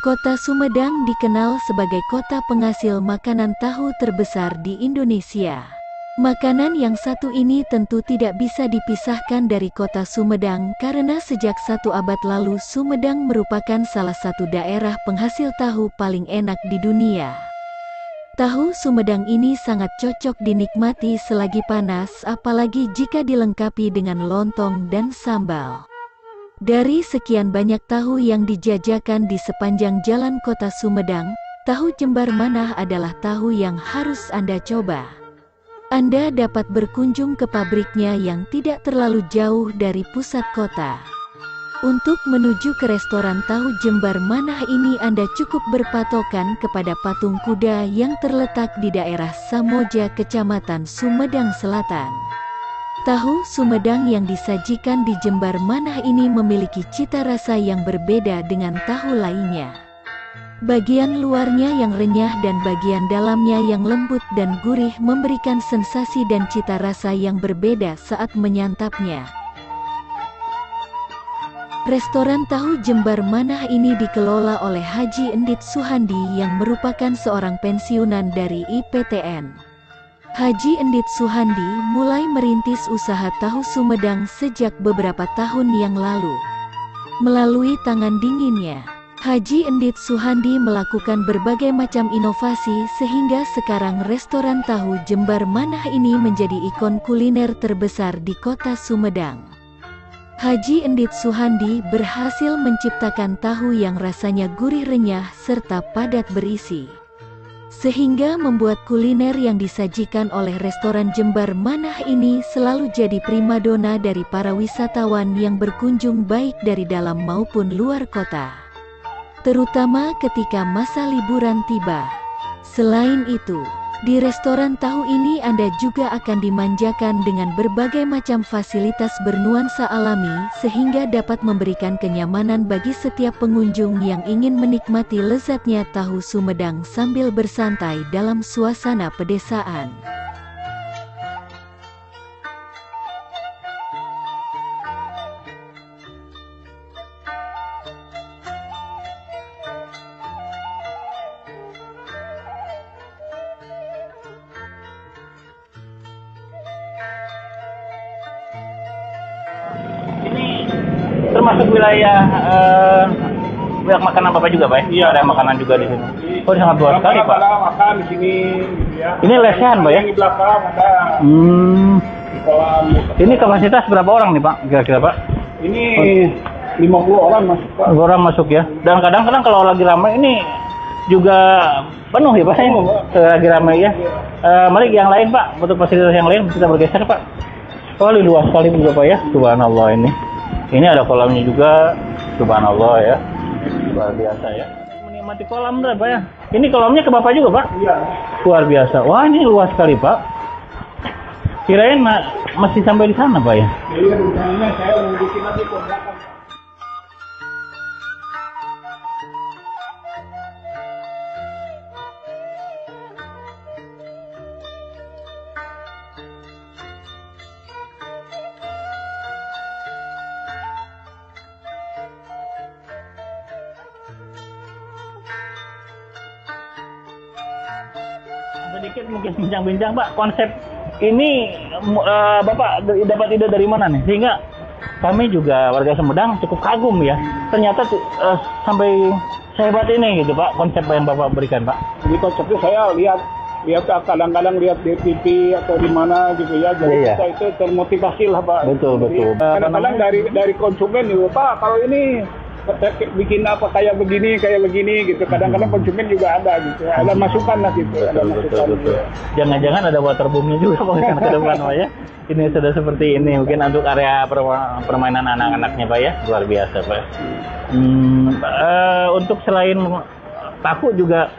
Kota Sumedang dikenal sebagai kota penghasil makanan tahu terbesar di Indonesia. Makanan yang satu ini tentu tidak bisa dipisahkan dari kota Sumedang karena sejak 1 abad lalu Sumedang merupakan salah satu daerah penghasil tahu paling enak di dunia. Tahu Sumedang ini sangat cocok dinikmati selagi panas, apalagi jika dilengkapi dengan lontong dan sambal. Dari sekian banyak tahu yang dijajakan di sepanjang jalan kota Sumedang, tahu Jembar Manah adalah tahu yang harus Anda coba. Anda dapat berkunjung ke pabriknya yang tidak terlalu jauh dari pusat kota. Untuk menuju ke restoran tahu Jembar Manah ini Anda cukup berpatokan kepada patung kuda yang terletak di daerah Samoja, Kecamatan Sumedang Selatan. Tahu Sumedang yang disajikan di Jembar Manah ini memiliki cita rasa yang berbeda dengan tahu lainnya. Bagian luarnya yang renyah dan bagian dalamnya yang lembut dan gurih memberikan sensasi dan cita rasa yang berbeda saat menyantapnya. Restoran tahu Jembar Manah ini dikelola oleh Haji Endit Suhandi yang merupakan seorang pensiunan dari IPTN. Haji Endit Suhandi mulai merintis usaha tahu Sumedang sejak beberapa tahun yang lalu. Melalui tangan dinginnya, Haji Endit Suhandi melakukan berbagai macam inovasi sehingga sekarang restoran tahu Jembar Manah ini menjadi ikon kuliner terbesar di kota Sumedang. Haji Endit Suhandi berhasil menciptakan tahu yang rasanya gurih renyah serta padat berisi, sehingga membuat kuliner yang disajikan oleh restoran Jembar Manah ini selalu jadi primadona dari para wisatawan yang berkunjung baik dari dalam maupun luar kota, terutama ketika masa liburan tiba. Selain itu, di restoran tahu ini Anda juga akan dimanjakan dengan berbagai macam fasilitas bernuansa alami sehingga dapat memberikan kenyamanan bagi setiap pengunjung yang ingin menikmati lezatnya tahu Sumedang sambil bersantai dalam suasana pedesaan. Termasuk wilayah makanan Bapak juga, Pak? Iya, ada makanan juga di sini. Oh, sangat luas sekali, Pak. Makan di sini. Ya. Ini lesehan, Pak ya? Di belakang ada. Ini kapasitas berapa orang nih, Pak? Kira-kira, Pak? Ini 50 orang masuk, Pak. 50 orang masuk ya. Dan kadang-kadang kalau lagi ramai ini juga penuh ya, Pak? Lagi ramai ya. Mari yang lain, Pak. Untuk fasilitas yang lain kita bergeser, Pak. Oh, luas sekali juga, Pak ya. Subhanallah ini. Ini ada kolamnya juga, subhanallah ya, luar biasa ya. Menikmati kolam Pak ya. Ini kolamnya ke Bapak juga, Pak? Iya. Luar biasa. Wah, ini luas sekali, Pak. Kirain masih sampai di sana, Pak ya? Iya, rencananya saya mau bikin lagi kontrakan. Sedikit mungkin bincang-bincang, Pak, konsep ini Bapak dapat ide dari mana nih? Sehingga kami juga warga Sumedang cukup kagum ya. Ternyata sampai sehebat ini gitu, Pak, konsep yang Bapak berikan, Pak. Jadi konsepnya saya lihat kadang-kadang lihat di TV atau di mana gitu ya. Jadi kita itu termotivasi lah, Pak. Betul. Kadang-kadang dari konsumen juga, Pak, kalau ini bikin apa kayak begini gitu. Kadang-kadang konsumen juga ada gitu. Ada masukan lah gitu. Betul. Jangan-jangan ada waterboomnya juga Pak ke depan, Pak ya. Ini sudah seperti ini mungkin untuk area permainan anak-anaknya, Pak ya. Luar biasa, Pak. Untuk selain tahu juga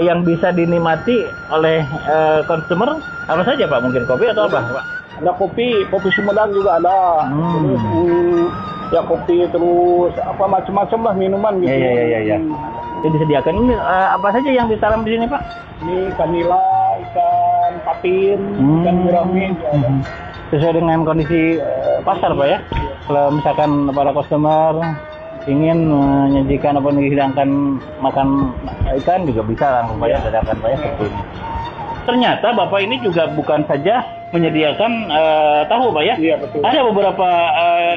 yang bisa dinikmati oleh konsumer apa saja, Pak? Mungkin kopi atau apa, Pak? Ada kopi Sumedang juga ada. Terus, ya kopi terus apa macam-macam lah minuman gitu. Iya. Jadi disediakan ini apa saja yang ditaruh di sini, Pak? Ini kanila, ikan patin, ikan gurame. Sesuai dengan kondisi pasar, Pak ya. Kalau misalkan para customer ingin menyajikan apa menghidangkan makan ikan juga bisa langsung Pak ya, dadakan Pak ya seperti ini. Ternyata Bapak ini juga bukan saja menyediakan tahu Pak ya. Iya betul. Ada beberapa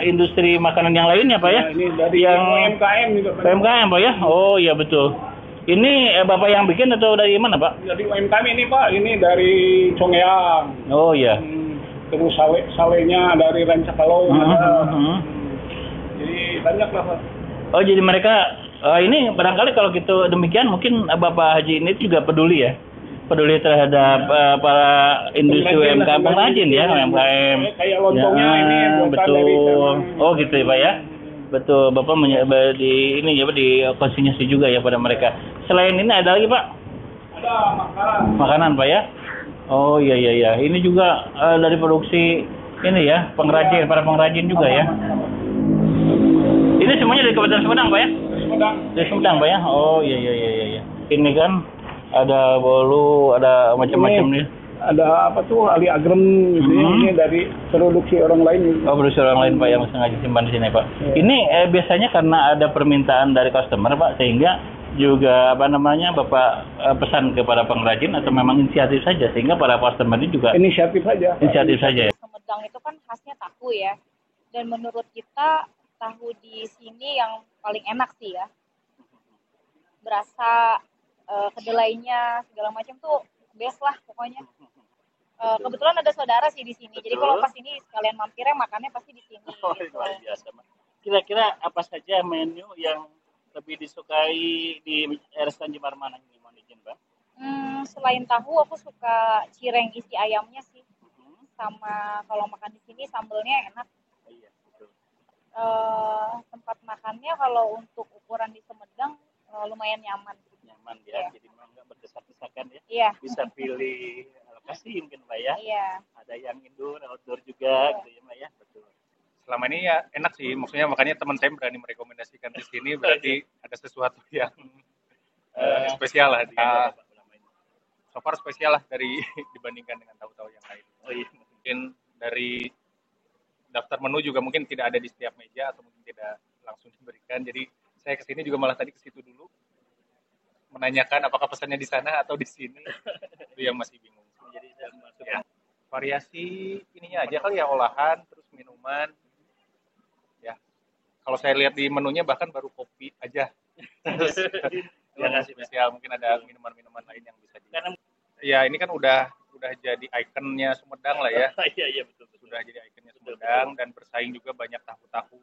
industri makanan yang lainnya Pak ya. Nah, ini dari yang UMKM juga. UMKM Pak ya. Oh iya betul. Ini Bapak yang bikin atau dari mana Pak? Dari UMKM ini Pak, ini dari Congeyang. Oh iya. Terus salenya dari Rancakalo. Jadi banyak lah Pak. Oh jadi mereka ini barangkali kalau gitu demikian mungkin Bapak Haji ini juga peduli ya, peduli terhadap para industri UMKM pengrajin ya, UMKM. Kayak lontongnya ya, ini buatan betul. dari Oh gitu ya Pak ya. Betul, Bapak di ini ya Pak, di konsinyasi juga ya pada mereka. Selain ini ada lagi Pak? Ada makanan. Makanan Pak ya? Oh iya iya iya. Ini juga dari produksi ini ya, pengrajin, para pengrajin juga ya. Ini semuanya dari Kabupaten Sumedang Pak ya? Sumedang. Dari Sumedang Pak ya? Oh iya iya iya iya. Ini kan ada bolu, ada macam-macam nih. Ada apa tuh Ali Agrem ini dari produksi orang lain. Oh, produksi orang lain Pak yang sengaja simpan di sini Pak. Ya. Ini biasanya karena ada permintaan dari customer Pak, sehingga juga apa namanya Bapak pesan kepada pengrajin atau memang inisiatif saja sehingga para customer ini juga Inisiatif saja. Inisiatif saja ya. Sumedang itu kan khasnya tahu ya. Dan menurut kita tahu di sini yang paling enak sih ya. Berasa kedelainya segala macam tuh best lah pokoknya. Kebetulan ada saudara sih di sini. Jadi kalau pas ini sekalian mampirnya makannya pasti di sini. Oh, gitu. luar biasa. Kira-kira apa saja menu yang lebih disukai di restoran Jemar Manang ini, mohon izin, Mbak? Selain tahu aku suka cireng isi ayamnya sih. Sama kalau makan di sini sambelnya enak. Oh, iya, betul. Tempat makannya kalau untuk ukuran di Sumedang lumayan nyaman. Nyaman ya, jadi memang nggak berdesak-desakan ya. Iya. Bisa pilih lokasi mungkin Mbak ya. Iya. Ada yang indoor, outdoor juga gitu ya Mbak ya. Betul. Selama ini ya enak sih, maksudnya makanya teman saya berani merekomendasikan di sini berarti ada sesuatu yang spesial lah. So far spesial lah dari dibandingkan dengan tahu-tahu yang lain. Oh iya. Mungkin dari daftar menu juga mungkin tidak ada di setiap meja atau mungkin tidak langsung diberikan. Jadi saya kesini juga malah tadi ke situ dulu menanyakan apakah pesannya di sana atau di sini. Itu yang masih bingung. Jadi Ya, variasi ininya aja kali ya, olahan terus minuman. Ya, kalau saya lihat di menunya bahkan baru kopi aja. Terus yang spesial mungkin ada minuman-minuman lain yang bisa ya ini kan udah jadi ikonnya Sumedang lah ya. Iya iya betul. Sudah jadi ikonnya Sumedang dan bersaing juga banyak tahu-tahu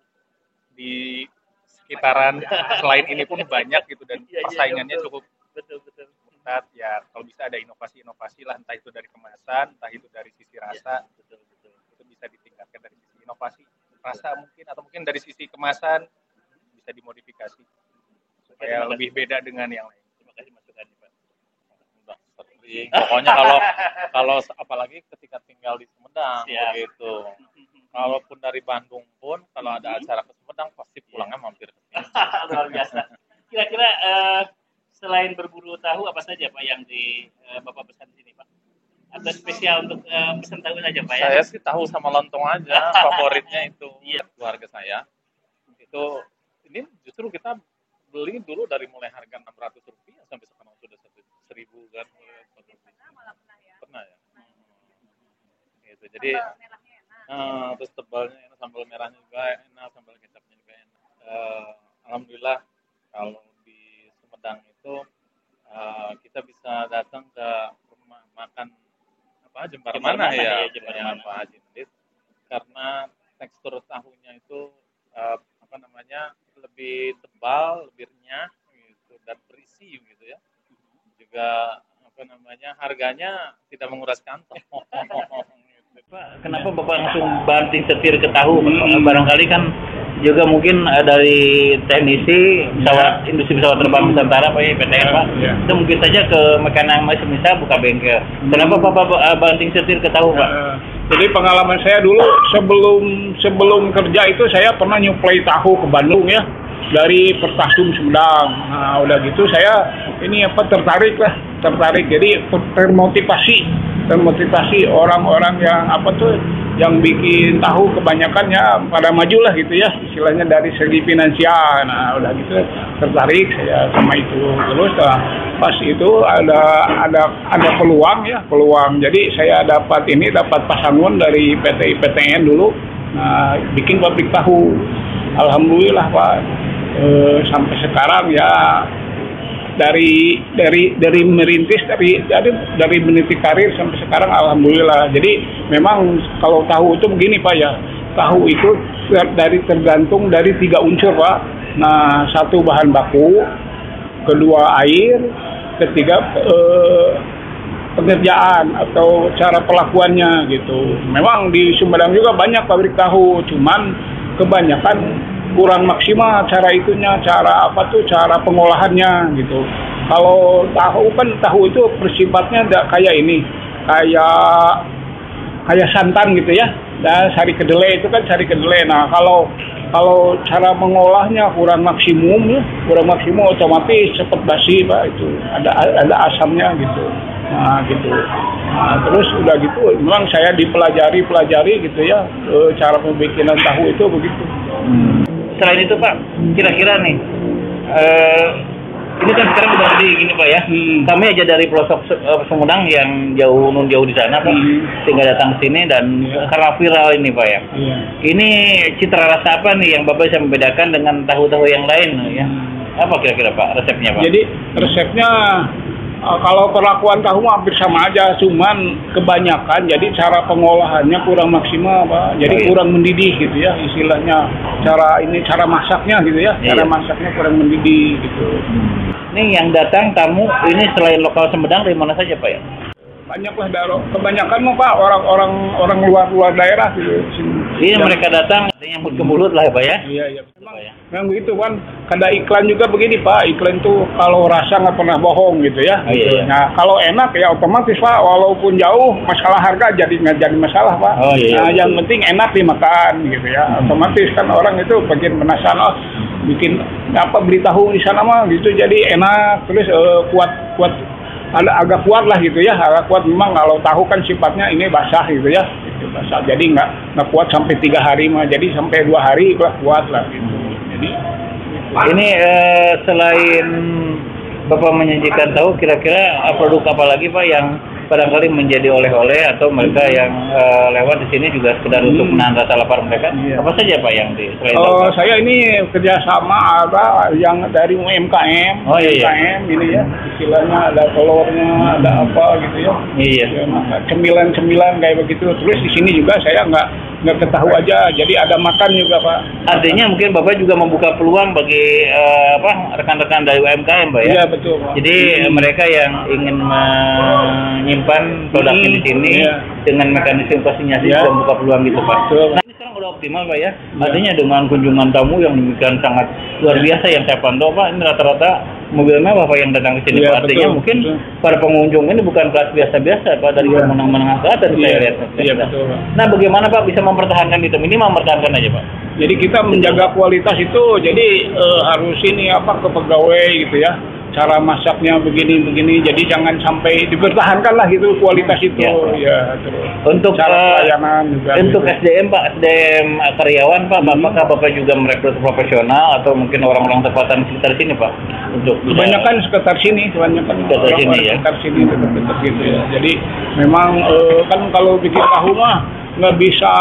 di sekitaran selain ini pun banyak gitu dan persaingannya cukup ketat ya. Kalau bisa ada inovasi-inovasi lah, entah itu dari kemasan, entah itu dari sisi rasa, itu bisa ditingkatkan dari sisi inovasi rasa mungkin, atau mungkin dari sisi kemasan bisa dimodifikasi supaya lebih beda dengan yang lain. Terima kasih masukannya Pak. Pokoknya kalau apalagi ketika tinggal di Sumedang begitu. Kalaupun dari Bandung pun kalau ada acara ke Sumedang pasti pulangnya mampir ke sini. Luar biasa. Kira-kira selain berburu tahu apa saja Pak yang Bapak pesan di sini Pak? Atau spesial untuk pesan tahu saja Pak ya? Saya sih tahu sama lontong aja, favoritnya itu. Iya. Keluarga saya itu ini justru kita beli dulu dari mulai harga Rp600 sampai sekarang sudah 1.000 kan. Pernah ya. Gitu. Jadi terus tebalnya enak, sambal merahnya juga enak, sambal kecapnya juga enak. Alhamdulillah kalau di Sumedang itu kita bisa datang ke rumah makan Jembar Manah ya, punya Pak Haji Nendit, karena tekstur tahunya itu lebih tebal, lebih renyah gitu dan berisi gitu ya. Juga harganya tidak menguras kantong. Pak, kenapa Bapak langsung banting setir ke tahu? Barangkali kan juga mungkin dari teknisi pesawat industri pesawat terbang Nusantara Pak PTN Pak. Itu mungkin saja ke mekanik misal buka bengkel. Kenapa Bapak banting setir ke tahu Pak? Jadi pengalaman saya dulu sebelum kerja itu saya pernah nyuplai tahu ke Bandung ya dari Pertasum Sumedang. Nah, udah gitu saya tertarik lah tertarik. Jadi termotivasi orang-orang yang yang bikin tahu kebanyakannya pada maju lah gitu ya, istilahnya dari segi finansial. Nah udah gitu tertarik saya sama itu. Terus pas itu ada peluang. Jadi saya dapat pasangan dari PT IPTN dulu. Nah bikin pabrik tahu. Alhamdulillah Pak, sampai sekarang ya dari merintis dari meniti karir sampai sekarang alhamdulillah. Jadi memang kalau tahu itu begini Pak ya, tahu itu tergantung dari 3 unsur Pak. Nah 1 bahan baku, kedua air, ketiga pengerjaan atau cara pelakuannya gitu. Memang di Sumedang juga banyak pabrik tahu, cuman kebanyakan kurang maksimal cara cara pengolahannya gitu. Kalau tahu itu bersifatnya kayak ini, kayak santan gitu ya. Dan sari kedelai itu kan sari kedelai. Nah kalau cara mengolahnya kurang maksimum otomatis cepat basi Pak, itu ada asamnya gitu. Nah gitu. Nah, terus udah gitu memang saya dipelajari gitu ya, cara pembikinan tahu itu begitu. Selain itu Pak, kira-kira nih, ini kan sekarang udah gede gini Pak ya. Kami aja dari pelosok Sumedang yang jauh di sana Pak, sehingga datang ke sini dan karena viral ini Pak ya. Ini citra rasa apa nih yang Bapak bisa membedakan dengan tahu-tahu yang lain ya? Apa kira-kira Pak resepnya Pak? Jadi resepnya kalau perlakuan tahu hampir sama aja, cuman kebanyakan jadi cara pengolahannya kurang maksimal Pak. Jadi kurang mendidih gitu ya istilahnya. Cara masaknya gitu ya. Cara masaknya kurang mendidih gitu. Ini yang datang tamu ini selain lokal Sumedang dari mana saja Pak ya? Banyak lah, kebanyakan mah Pak orang luar daerah gitu. Ini mereka datang nyambut ke mulut lah ya Pak ya? Iya. Memang begitu kan. Ada iklan juga begini Pak. Iklan tuh kalau rasa nggak pernah bohong gitu ya. Iya. Nah kalau enak ya otomatis Pak. Walaupun jauh masalah harga nggak jadi masalah Pak. Nah yang penting enak dimakan gitu ya. Otomatis kan orang itu bikin penasaran. Bikin beli tahu di sana mah gitu. Jadi enak terus kuat. Agak kuat lah gitu ya, agak kuat memang. Kalau tahu kan sifatnya ini basah gitu ya, itu basah. Jadi nggak kuat sampai 3 hari mah, jadi sampai 2 hari udah kuat lah gitu. Jadi ini selain Bapak menyajikan tahu, kira-kira produk apa lagi Pak yang barangkali menjadi oleh-oleh atau mereka yang lewat di sini juga sekedar untuk menahan rasa lapar mereka? Apa saja Pak yang di selain tahu? Saya ini kerjasama ada yang dari UMKM, UMKM ini ya, istilahnya ada telurnya, ada apa gitu ya. Iya. Cemilan-cemilan kayak begitu. Terus di sini juga saya nggak ketahu aja, jadi ada makan juga Pak. Artinya mungkin Bapak juga membuka peluang bagi rekan-rekan dari UMKM Pak ya? Iya betul Pak. Jadi mereka yang ingin menyimpan produknya di sini dengan mekanisme konsinyasi juga membuka peluang gitu Pak. Nah ini sekarang udah optimal Pak ya? Artinya dengan kunjungan tamu yang demikian sangat luar biasa yang saya pantau Pak, ini rata-rata mobil mewah Pak yang datang ke sini Pak. Artinya mungkin para pengunjung ini bukan kelas biasa-biasa Pak, dari menengah ke atas saya lihat. Iya betul Pak. Nah bagaimana Pak bisa mempertahankan itu? Minimal mempertahankan aja Pak. Jadi kita menjaga kualitas itu, jadi harus ini ke pegawai gitu ya. Cara masaknya begini, jadi jangan sampai dipertahankan lah gitu kualitas itu. Ya terus. Untuk cara pelayanan juga. Untuk gitu. SDM karyawan Pak, apakah Bapak juga merekrut profesional atau mungkin orang-orang tempatan sekitar sini Pak? Untuk kebanyakan sekitar sini, sekitar sini dekat gitu ya. Jadi memang kan kalau bikin tahu mah nggak bisa.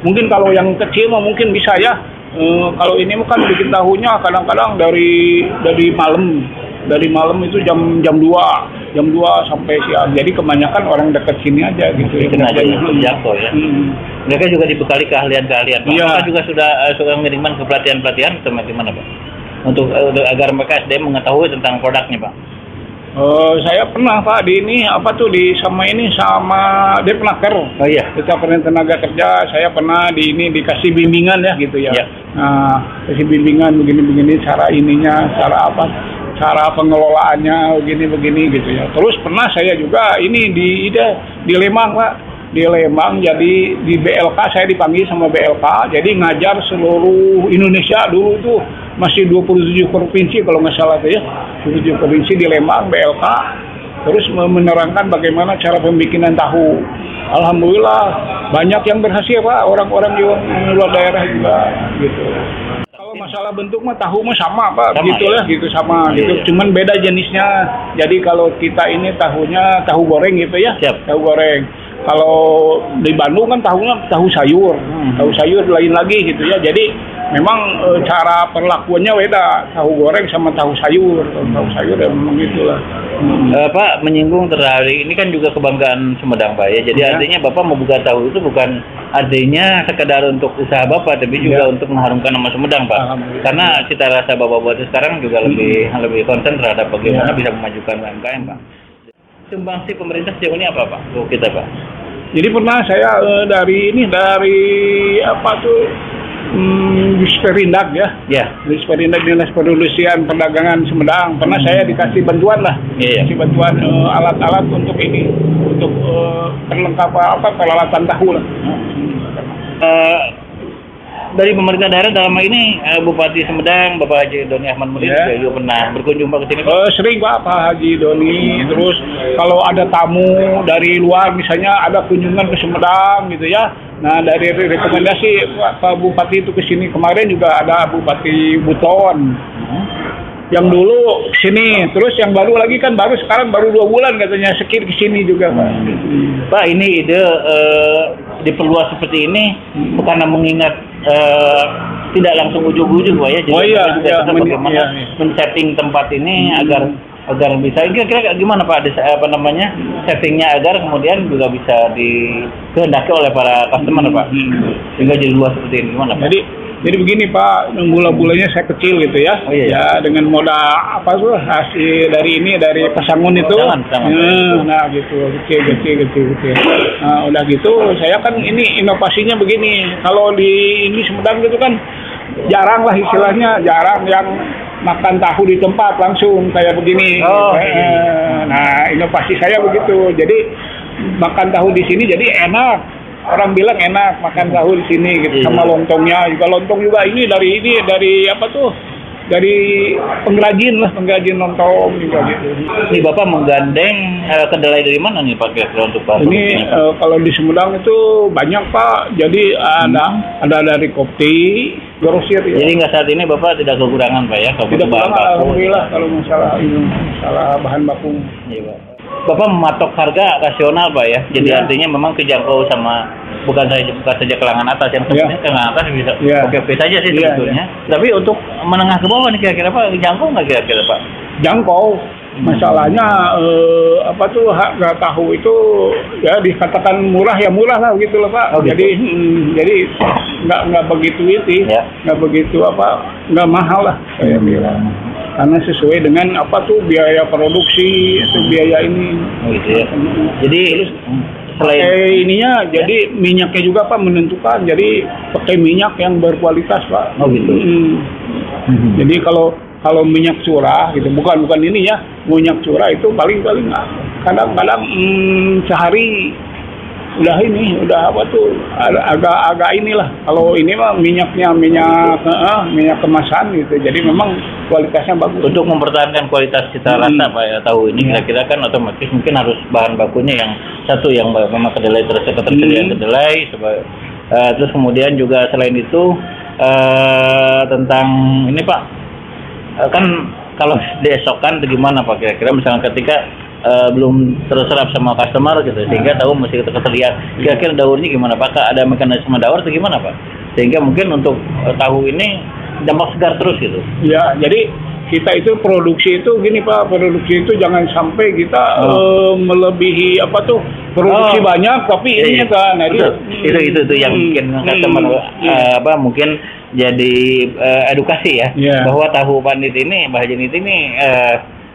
Mungkin kalau yang kecil mah mungkin bisa ya. Kalau ini kan bikin tahunya kadang-kadang dari malam itu jam 2 sampai siang. Jadi kebanyakan orang dekat sini aja gitu ya. Jatuh ya. Mereka juga dibekali keahlian-keahlian Pak. Mereka juga sudah mengirimkan ke pelatihan atau bagaimana Pak? Untuk agar mereka SDM mengetahui tentang produknya Pak. Saya pernah Pak di sama Depnaker. Kita pernah tenaga kerja, saya pernah dikasih bimbingan ya gitu ya. Nah, kasih bimbingan begini cara ininya, cara pengelolaannya begini gitu ya. Terus pernah saya juga di Lembang Pak. di Lembang, jadi di BLK saya dipanggil sama BLK, jadi ngajar seluruh Indonesia. Dulu tuh masih 27 provinsi kalau nggak salah tuh ya, 27 provinsi di Lembang BLK, terus menerangkan bagaimana cara pembikinan tahu. Alhamdulillah banyak yang berhasil Pak, orang-orang di luar daerah juga gitu. Kalau masalah bentuk mah tahu mah sama Pak, Sama, gitu ya? lah, gitu sama Iya, gitu. iya. Cuman beda jenisnya. Jadi kalau kita ini tahunya tahu goreng gitu ya, Siap. tahu goreng. Kalau di Bandung kan tahunya tahu sayur, tahu sayur lain lagi gitu ya. Jadi memang cara perlakuannya beda, tahu goreng sama tahu sayur. Tahu sayur ya memang gitulah. Pak menyinggung terhadap ini kan juga kebanggaan Sumedang Pak ya. Jadi Ya. artinya Bapak membuka tahu itu bukan artinya sekedar untuk usaha Bapak, tapi juga untuk mengharumkan nama Sumedang Pak. Alhamdulillah. Karena cita rasa Bapak sekarang juga lebih konsen terhadap bagaimana Ya. bisa memajukan UMKM Pak. Sumbangsi pemerintah sejauh ini apa Pak? Untuk kita Pak? Jadi pernah saya dari apa tuh Disperindak ya. Ya. Disperindak Dinas Perindustrian Perdagangan Sumedang. Pernah saya dikasih bantuan lah. Iya. Kasih bantuan alat-alat untuk ini, untuk perlengkapan peralatan tahu lah. Dari pemerintah daerah dalam hal ini Bupati Sumedang Bapak Haji Doni Ahmad Mudin Ya. juga pernah berkunjung Pak ke sini Pak. Sering Pak Haji Doni. Terus kalau ada tamu dari luar misalnya ada kunjungan ke Sumedang gitu ya. Nah dari rekomendasi Pak Bupati itu ke sini, kemarin juga ada Bupati Buton. Yang dulu sini, terus yang baru lagi kan sekarang baru 2 bulan katanya sekir ke sini juga Pak. Pak ini ide diperluas seperti ini karena mengingat tidak langsung ujung-ujung Pak ya. Jadi Oh iya, kita juga iya, tetap bagaimana iya. men-setting tempat ini agar bisa kira-kira gimana Pak settingnya agar kemudian juga bisa dikehendaki oleh para customer Pak sehingga jadi luas seperti ini gimana Pak? Jadi begini Pak, mula-mulanya saya kecil gitu ya. Oh, iya. Ya dengan modal hasil dari Pasangun itu. Pasangun. Nah gitu, kecil. Nah, udah gitu saya kan ini inovasinya begini. Kalau di Sumedang gitu kan jarang lah istilahnya, jarang yang makan tahu di tempat langsung kayak begini. Oh, Nah, inovasi saya begitu. Jadi makan tahu di sini jadi enak. Orang bilang enak makan tahu di sini gitu, sama lontongnya juga. Lontong juga ini dari apa tuh? Dari pengrajin lontong juga gitu. Ini Bapak menggandeng kedelai dari mana nih Pak kira-kira untuk Pak? Ini kalau di Sumedang itu banyak Pak. Jadi ada dari kopi, grosir ya. Jadi nggak saat ini Bapak tidak kekurangan Pak ya kalau Tidak bahan kurang, baku. alhamdulillah kalau masalah bahan baku. Iya, Pak. Bapak mematok harga rasional Pak ya. Jadi Ya. artinya memang kejangkau sama bukan saja kalangan atas yang sebenarnya kalangan atas bisa Ya. oke saja sih Ya, sebetulnya. Tapi untuk menengah ke bawah nih kira-kira Pak jangkau nggak kira-kira Pak? Jangkau. Masalahnya harga tahu itu ya dikatakan murah ya murah lah gitu loh Pak. Oh, gitu. Jadi nggak begitu itu, Ya. nggak begitu nggak mahal lah saya bilang. Karena sesuai dengan biaya produksi itu biaya ini. Oh, gitu ya. Jadi selain Ininya jadi minyaknya juga Pak menentukan. Jadi pakai minyak yang berkualitas Pak. Oh, gitu. Jadi kalau minyak curah gitu, bukan ini ya, minyak curah itu paling kadang-kadang sehari udah agak inilah. Kalau ini mah minyak kemasan gitu. Jadi memang kualitasnya bagus. untuk mempertahankan kualitas cita rasa Pak ya tahu ini kira-kira kan otomatis mungkin harus bahan bakunya yang satu yang memang kedelai ketersediaan kedelai terus kemudian juga selain itu tentang ini Pak kan kalau diesokkan gimana Pak kira-kira misalnya ketika belum terserap sama customer gitu sehingga tahu mesti ketersediaan kira-kira daurnya gimana Pak? Ada mekanisme daur atau gimana Pak? Sehingga mungkin untuk tahu ini dampak segar terus gitu. Ya, jadi kita itu produksi itu gini Pak, produksi itu jangan sampai kita melebihi produksi banyak tapi ini kan itu yang mungkin customer mungkin jadi edukasi ya bahwa tahu pandit ini Bahajanit ini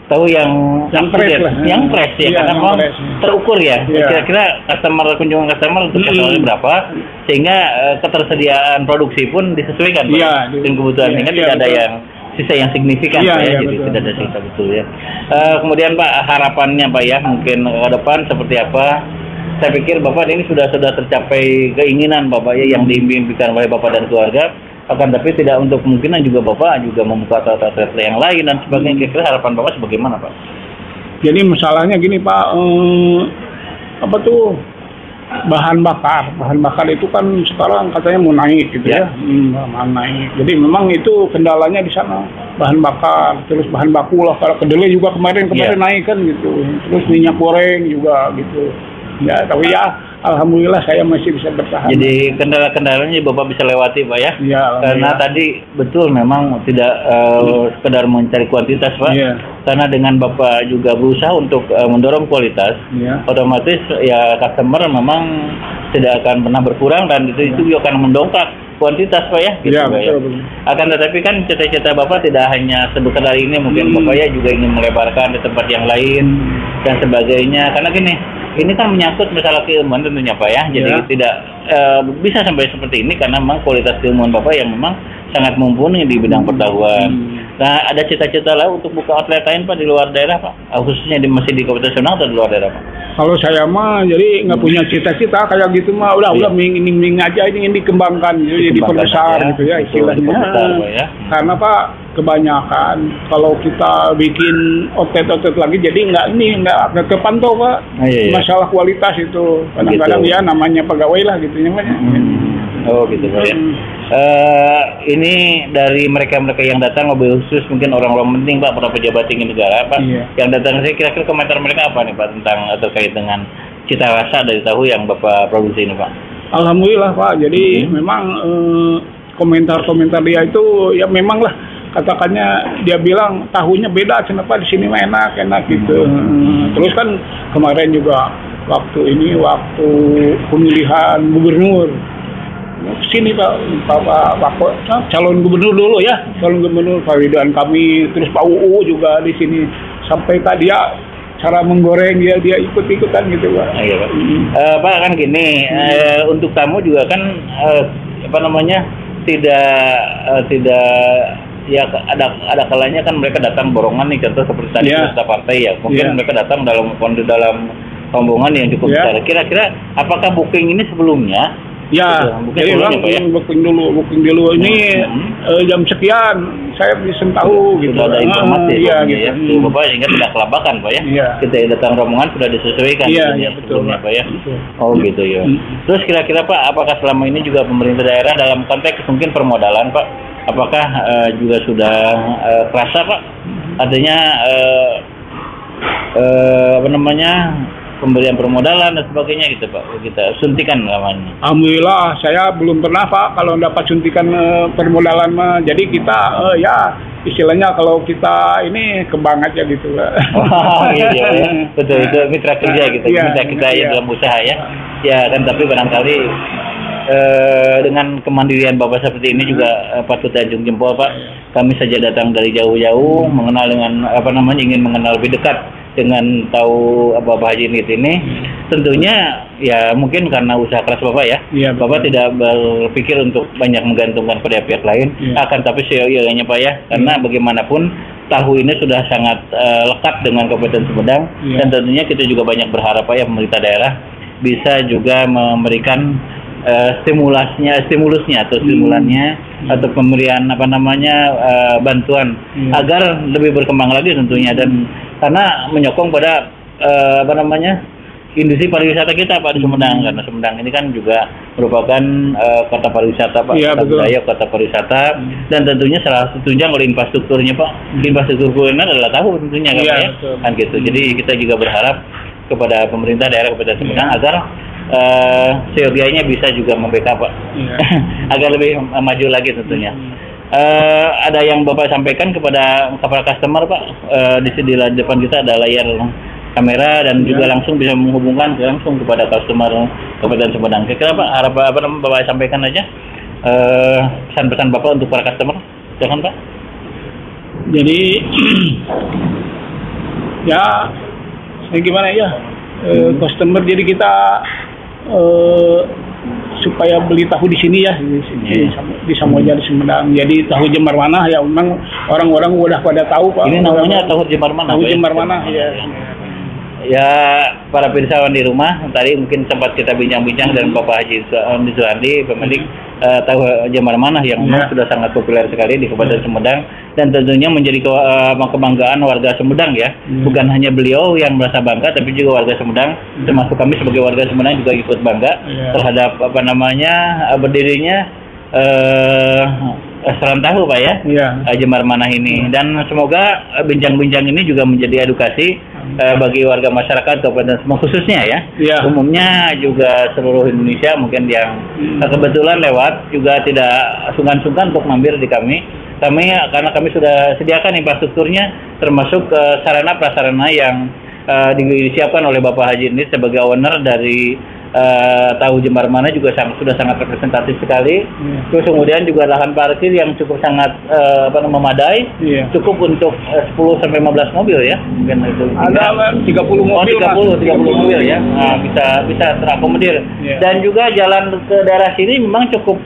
tahu yang fresh lah. Yang fresh ya, karena memang terukur ya. Kira-kira kunjungan customer untuk customer berapa sehingga ketersediaan produksi pun disesuaikan dengan kebutuhan sehingga tidak ada yang sisa yang signifikan Pak ya, jadi tidak ada sisa betul ya. Kemudian Pak harapannya Pak ya mungkin ke depan seperti apa saya pikir Bapak ini sudah tercapai keinginan Bapak ya yang diimpikan oleh Bapak dan keluarga. Akan tapi tidak untuk kemungkinan juga Bapak juga membuka outlet yang lain dan sebagainya. Kira-kira harapan Bapak sebagaimana Pak? Jadi masalahnya gini Pak, apa tuh bahan bakar itu kan sekarang katanya mau naik gitu ya, mau naik. Jadi memang itu kendalanya di sana, bahan bakar, terus bahan baku lah. Kalau kedelai juga kemarin naik kan gitu, terus minyak goreng juga gitu. Ya tapi ya alhamdulillah saya masih bisa bertahan. Jadi kendala-kendalanya Bapak bisa lewati Pak ya? Iya. Karena tadi betul memang tidak sekedar mencari kuantitas Pak. Iya. Karena dengan Bapak juga berusaha untuk mendorong kualitas, otomatis ya customer memang tidak akan pernah berkurang dan itu juga akan mendongkrak kuantitas Pak ya. Gitu, ya, Pak, betul. Akan tetapi kan cita-cita Bapak tidak hanya sebentar hari ini, mungkin Bapak ya juga ingin melebarkan di tempat yang lain dan sebagainya. Karena gini, ini kan menyangkut masalah keilmuan tentunya Pak ya. Jadi tidak bisa sampai seperti ini karena memang kualitas keilmuan Bapak yang memang sangat mumpuni di bidang pertahuan. Nah, ada cita-cita lah untuk buka outlet lain Pak di luar daerah Pak? Khususnya masih di Kabupaten Sumedang atau di luar daerah Pak? Kalau saya mah jadi nggak punya cita-cita kayak gitu mah udah ming aja ini dikembangkan jadi diperbesar gitu ya istilahnya. Ya. Karena Pak kebanyakan kalau kita bikin outlet lagi jadi nggak kepantau Pak. Masalah kualitas itu kadang-kadang ya namanya pegawai lah gitu namanya. Oh gitu Pak ya. Ini dari mereka-mereka yang datang mobil khusus mungkin orang-orang penting Pak, para pejabat tinggi negara Pak, yang datang. Saya kira-kira komentar mereka apa nih Pak tentang terkait dengan cita rasa dari tahu yang Bapak produksi ini Pak? Alhamdulillah Pak. Jadi memang komentar-komentar dia itu ya memang lah katakannya dia bilang tahunya beda, kenapa di sini mah enak gitu. Terus kan kemarin juga waktu pemilihan gubernur sini Pak calon gubernur dulu ya, calon gubernur Pak Ridwan Kamil, terus Pak UU juga di sini sampai tadi dia cara menggoreng dia ikut-ikutan gitu Pak. Iya Pak. Pak kan gini, untuk tamu juga kan tidak ya ada kalanya kan mereka datang borongan nih, contoh seperti tadi peserta partai ya, mungkin mereka datang dalam rombongan yang cukup besar. Kira-kira apakah booking ini sebelumnya? Ya, jadi booking dulu. Ini jam sekian saya bisa tahu gitu. Sudah ada informasi ya, gitu. Bapak sehingga tidak kelabakan Pak ya. Kita datang rombongan sudah disesuaikan. Iya, betul Pak ya. Oh gitu ya. Terus kira-kira Pak, apakah selama ini juga pemerintah daerah dalam konteks mungkin permodalan Pak, apakah juga sudah kerasa Pak? Artinya pemberian permodalan dan sebagainya gitu Pak, kita suntikan namanya. Alhamdulillah saya belum pernah Pak kalau dapat suntikan permodalan mah. Jadi kita ya istilahnya kalau kita ini kembang aja gitu Pak. Oh iya, betul itu mitra kerja gitu, mitra kita dalam usaha ya. Ya kan tapi barangkali dengan kemandirian Bapak seperti ini juga patut diajung jempol Pak. Kami saja datang dari jauh-jauh mengenal dengan ingin mengenal lebih dekat dengan tahu Bapak Haji Nit ini. Tentunya ya mungkin karena usaha keras Bapak ya. Bapak tidak berpikir untuk banyak menggantungkan pada pihak lain. Akan tapi seiring Pak ya, karena bagaimanapun tahu ini sudah sangat lekat dengan Kabupaten Sumedang dan tentunya kita juga banyak berharap Pak ya pemerintah daerah bisa juga memberikan stimulusnya atau pemberian bantuan agar lebih berkembang lagi tentunya, dan karena menyokong pada industri pariwisata kita Pak di Sumedang, karena Sumedang ini kan juga merupakan kota pariwisata Pak, kota budaya, kota pariwisata, dan tentunya salah satunya oleh infrastrukturnya Pak, infrastruktur kuliner adalah tahu tentunya kan gitu. Jadi kita juga berharap kepada pemerintah daerah Kabupaten Sumedang agar seyogianya bisa juga membackup Pak, agar lebih maju lagi tentunya. Ada yang Bapak sampaikan kepada customer Pak, di depan kita ada layar kamera dan juga langsung bisa menghubungkan langsung kepada customer Kabupaten Sumedang. Kira-kira Pak, apa Bapak sampaikan aja pesan-pesan Bapak untuk para customer, jangan Pak. Jadi ya gimana ya, customer jadi kita supaya beli tahu di sini ya di Samosir di Sumedang. Jadi tahu Jembar Manah ya memang orang-orang udah pada tahu Pak. Ini namanya tahu Jembar Manah. Tahu Jembar Manah ya. ya para pirsawan di rumah tadi mungkin sempat kita bincang-bincang dengan Bapak Haji Suhardi, pemilik tahu Jembar Manah yang memang sudah sangat populer sekali di Kabupaten Sumedang dan tentunya menjadi kebanggaan warga Sumedang ya. Bukan hanya beliau yang merasa bangga, tapi juga warga Sumedang, termasuk kami sebagai warga Sumedang juga ikut bangga terhadap berdirinya restoran tahu Pak ya, Jembar Manah ini. Dan semoga bincang-bincang ini juga menjadi edukasi bagi warga masyarakat Kabupaten Sumedang khususnya ya. Umumnya juga seluruh Indonesia mungkin yang kebetulan lewat juga tidak sungkan-sungkan untuk mampir di kami. Karena kami sudah sediakan infrastrukturnya termasuk sarana prasarana yang disiapkan oleh Bapak Haji ini sebagai owner dari tahu Jembar Manah juga sudah sangat representatif sekali. Terus kemudian juga lahan parkir yang cukup sangat memadai, cukup untuk 10 sampai 15 mobil ya. Mungkin itu. Ada 30 mobil. 30 mobil ya. Nah, bisa terakomodir. Dan juga jalan ke daerah sini memang cukup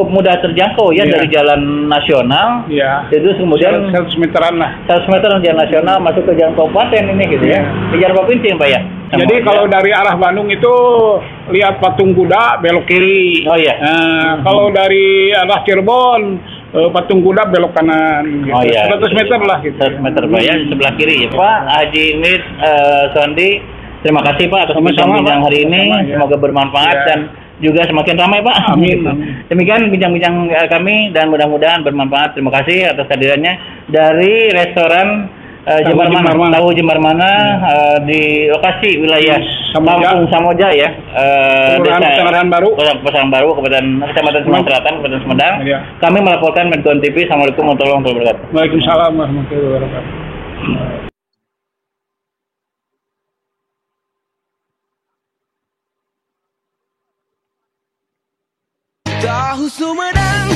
mudah terjangkau ya dari jalan nasional. Itu kemudian 100 meteran lah. 100 meter jalan nasional masuk ke jalan kabupaten ini gitu ya. Di jalan provinsi ya Pak ya. Jadi kalau dari arah Bandung itu lihat patung kuda belok kiri. Oh iya. Kalau dari arah Cirebon patung kuda belok kanan. Gitu. Oh iya. 100 meter lah gitu. 100 meter Pak ya, di sebelah kiri ya. Pak Haji Mir Sondi, terima kasih Pak atas bincang-bincang hari ini. Semoga bermanfaat dan juga semakin ramai Pak. Amin. Demikian bincang-bincang kami dan mudah-mudahan bermanfaat. Terima kasih atas kehadirannya dari restoran Jembar Manah, tahu Jembar Manah di lokasi wilayah Kampung Samojaya ya, Pasaran Baru, Kecamatan Sumedang Selatan, Kabupaten Sumedang. Kami melaporkan Medcon TV. Assalamualaikum warahmatullahi wabarakatuh. Waalaikumsalam warahmatullahi wabarakatuh. Tahu Sumedang